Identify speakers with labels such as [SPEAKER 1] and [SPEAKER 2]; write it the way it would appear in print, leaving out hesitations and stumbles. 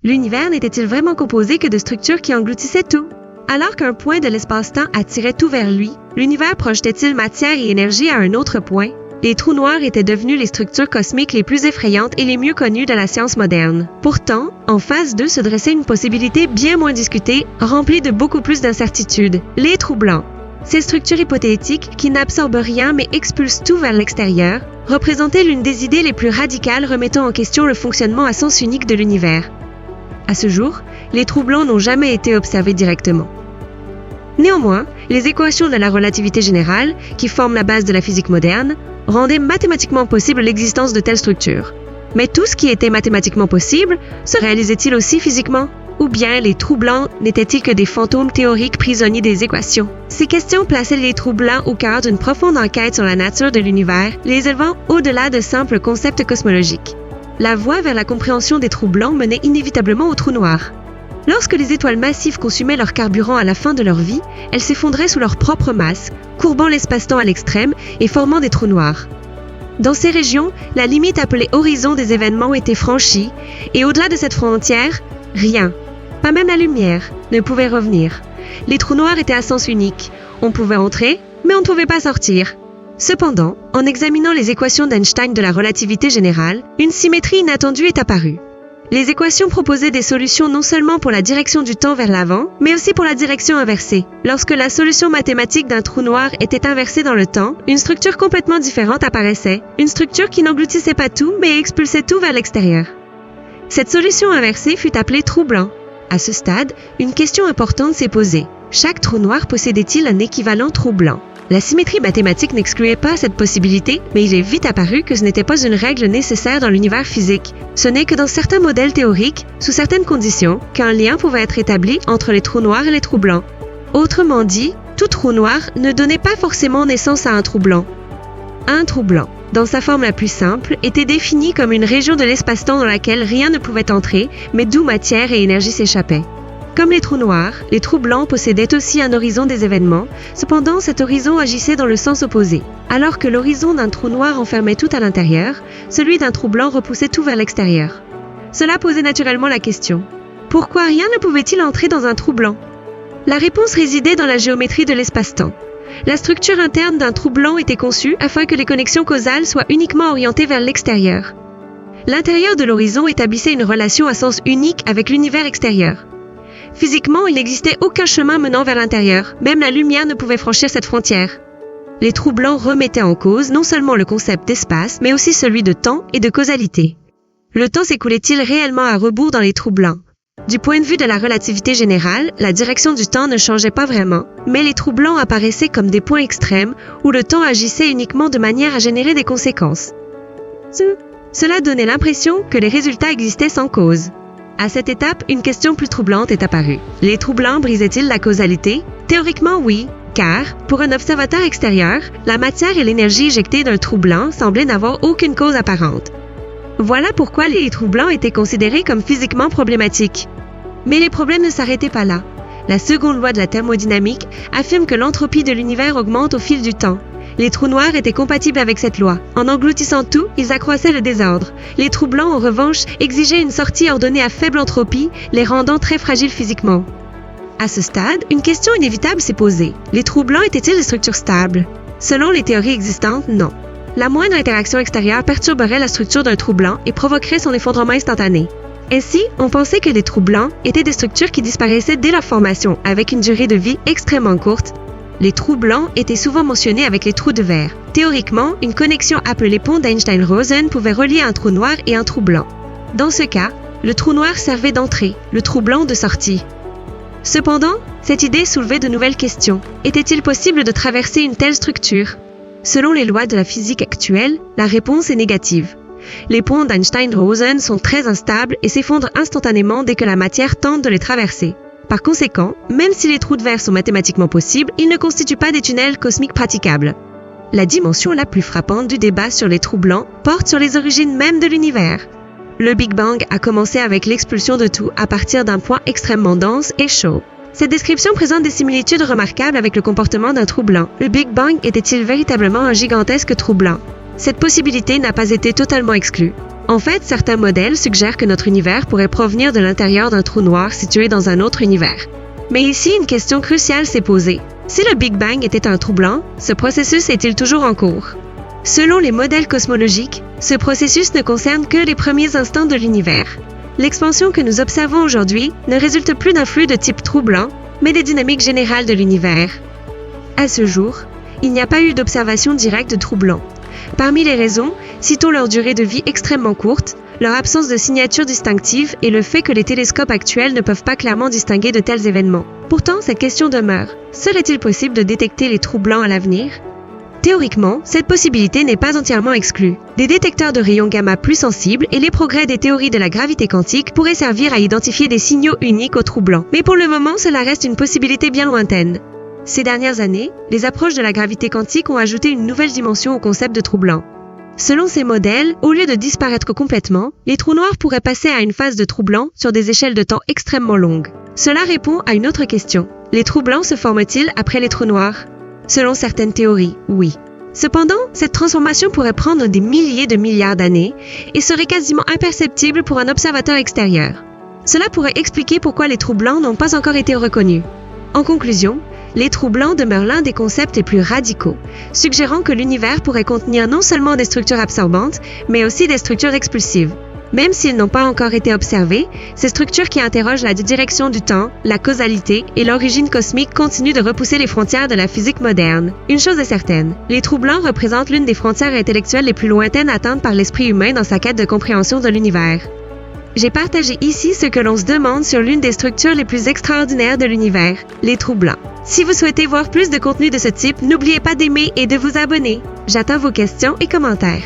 [SPEAKER 1] L'univers n'était-il vraiment composé que de structures qui engloutissaient tout? Alors qu'un point de l'espace-temps attirait tout vers lui, l'univers projetait-il matière et énergie à un autre point? Les trous noirs étaient devenus les structures cosmiques les plus effrayantes et les mieux connues de la science moderne. Pourtant, en face d'eux se dressait une possibilité bien moins discutée, remplie de beaucoup plus d'incertitudes, les trous blancs. Ces structures hypothétiques, qui n'absorbent rien mais expulsent tout vers l'extérieur, représentaient l'une des idées les plus radicales remettant en question le fonctionnement à sens unique de l'univers. À ce jour, les trous blancs n'ont jamais été observés directement. Néanmoins, les équations de la relativité générale, qui forment la base de la physique moderne, rendaient mathématiquement possible l'existence de telles structures. Mais tout ce qui était mathématiquement possible se réalisait-il aussi physiquement? Ou bien les trous blancs n'étaient-ils que des fantômes théoriques prisonniers des équations? Ces questions plaçaient les trous blancs au cœur d'une profonde enquête sur la nature de l'univers, les élevant au-delà de simples concepts cosmologiques. La voie vers la compréhension des trous blancs menait inévitablement aux trous noirs. Lorsque les étoiles massives consumaient leur carburant à la fin de leur vie, elles s'effondraient sous leur propre masse, courbant l'espace-temps à l'extrême et formant des trous noirs. Dans ces régions, la limite appelée horizon des événements était franchie, et au-delà de cette frontière, rien, pas même la lumière, ne pouvait revenir. Les trous noirs étaient à sens unique. On pouvait entrer, mais on ne pouvait pas sortir. Cependant, en examinant les équations d'Einstein de la relativité générale, une symétrie inattendue est apparue. Les équations proposaient des solutions non seulement pour la direction du temps vers l'avant, mais aussi pour la direction inversée. Lorsque la solution mathématique d'un trou noir était inversée dans le temps, une structure complètement différente apparaissait, une structure qui n'engloutissait pas tout, mais expulsait tout vers l'extérieur. Cette solution inversée fut appelée trou blanc. À ce stade, une question importante s'est posée. Chaque trou noir possédait-il un équivalent trou blanc? La symétrie mathématique n'excluait pas cette possibilité, mais il est vite apparu que ce n'était pas une règle nécessaire dans l'univers physique. Ce n'est que dans certains modèles théoriques, sous certaines conditions, qu'un lien pouvait être établi entre les trous noirs et les trous blancs. Autrement dit, tout trou noir ne donnait pas forcément naissance à un trou blanc. Un trou blanc, dans sa forme la plus simple, était défini comme une région de l'espace-temps dans laquelle rien ne pouvait entrer, mais d'où matière et énergie s'échappaient. Comme les trous noirs, les trous blancs possédaient aussi un horizon des événements, cependant cet horizon agissait dans le sens opposé. Alors que l'horizon d'un trou noir enfermait tout à l'intérieur, celui d'un trou blanc repoussait tout vers l'extérieur. Cela posait naturellement la question: pourquoi rien ne pouvait-il entrer dans un trou blanc? La réponse résidait dans la géométrie de l'espace-temps. La structure interne d'un trou blanc était conçue afin que les connexions causales soient uniquement orientées vers l'extérieur. L'intérieur de l'horizon établissait une relation à sens unique avec l'univers extérieur. Physiquement, il n'existait aucun chemin menant vers l'intérieur, même la lumière ne pouvait franchir cette frontière. Les trous blancs remettaient en cause non seulement le concept d'espace, mais aussi celui de temps et de causalité. Le temps s'écoulait-il réellement à rebours dans les trous blancs? Du point de vue de la relativité générale, la direction du temps ne changeait pas vraiment, mais les trous blancs apparaissaient comme des points extrêmes où le temps agissait uniquement de manière à générer des conséquences. Cela donnait l'impression que les résultats existaient sans cause. À cette étape, une question plus troublante est apparue. Les trous blancs brisaient-ils la causalité? Théoriquement, oui, car, pour un observateur extérieur, la matière et l'énergie éjectées d'un trou blanc semblaient n'avoir aucune cause apparente. Voilà pourquoi les trous blancs étaient considérés comme physiquement problématiques. Mais les problèmes ne s'arrêtaient pas là. La seconde loi de la thermodynamique affirme que l'entropie de l'univers augmente au fil du temps. Les trous noirs étaient compatibles avec cette loi. En engloutissant tout, ils accroissaient le désordre. Les trous blancs, en revanche, exigeaient une sortie ordonnée à faible entropie, les rendant très fragiles physiquement. À ce stade, une question inévitable s'est posée. Les trous blancs étaient-ils des structures stables? Selon les théories existantes, non. La moindre interaction extérieure perturberait la structure d'un trou blanc et provoquerait son effondrement instantané. Ainsi, on pensait que les trous blancs étaient des structures qui disparaissaient dès leur formation, avec une durée de vie extrêmement courte. Les trous blancs étaient souvent mentionnés avec les trous de verre. Théoriquement, une connexion appelée pont d'Einstein-Rosen pouvait relier un trou noir et un trou blanc. Dans ce cas, le trou noir servait d'entrée, le trou blanc de sortie. Cependant, cette idée soulevait de nouvelles questions. Était-il possible de traverser une telle structure? Selon les lois de la physique actuelle, la réponse est négative. Les ponts d'Einstein-Rosen sont très instables et s'effondrent instantanément dès que la matière tente de les traverser. Par conséquent, même si les trous de verre sont mathématiquement possibles, ils ne constituent pas des tunnels cosmiques praticables. La dimension la plus frappante du débat sur les trous blancs porte sur les origines mêmes de l'univers. Le Big Bang a commencé avec l'expulsion de tout à partir d'un point extrêmement dense et chaud. Cette description présente des similitudes remarquables avec le comportement d'un trou blanc. Le Big Bang était-il véritablement un gigantesque trou blanc? Cette possibilité n'a pas été totalement exclue. En fait, certains modèles suggèrent que notre univers pourrait provenir de l'intérieur d'un trou noir situé dans un autre univers. Mais ici, une question cruciale s'est posée. Si le Big Bang était un trou blanc, ce processus est-il toujours en cours? Selon les modèles cosmologiques, ce processus ne concerne que les premiers instants de l'univers. L'expansion que nous observons aujourd'hui ne résulte plus d'un flux de type trou blanc, mais des dynamiques générales de l'univers. À ce jour, il n'y a pas eu d'observation directe de trous blancs. Parmi les raisons, citons leur durée de vie extrêmement courte, leur absence de signature distinctive et le fait que les télescopes actuels ne peuvent pas clairement distinguer de tels événements. Pourtant, cette question demeure. Serait-il possible de détecter les trous blancs à l'avenir? Théoriquement, cette possibilité n'est pas entièrement exclue. Des détecteurs de rayons gamma plus sensibles et les progrès des théories de la gravité quantique pourraient servir à identifier des signaux uniques aux trous blancs. Mais pour le moment, cela reste une possibilité bien lointaine. Ces dernières années, les approches de la gravité quantique ont ajouté une nouvelle dimension au concept de trou blanc. Selon ces modèles, au lieu de disparaître complètement, les trous noirs pourraient passer à une phase de trou blanc sur des échelles de temps extrêmement longues. Cela répond à une autre question. Les trous blancs se forment-ils après les trous noirs? Selon certaines théories, oui. Cependant, cette transformation pourrait prendre des milliers de milliards d'années et serait quasiment imperceptible pour un observateur extérieur. Cela pourrait expliquer pourquoi les trous blancs n'ont pas encore été reconnus. En conclusion, les trous blancs demeurent l'un des concepts les plus radicaux, suggérant que l'univers pourrait contenir non seulement des structures absorbantes, mais aussi des structures expulsives. Même s'ils n'ont pas encore été observés, ces structures qui interrogent la direction du temps, la causalité et l'origine cosmique continuent de repousser les frontières de la physique moderne. Une chose est certaine, les trous blancs représentent l'une des frontières intellectuelles les plus lointaines atteintes par l'esprit humain dans sa quête de compréhension de l'univers. J'ai partagé ici ce que l'on se demande sur l'une des structures les plus extraordinaires de l'univers, les trous blancs. Si vous souhaitez voir plus de contenu de ce type, n'oubliez pas d'aimer et de vous abonner. J'attends vos questions et commentaires.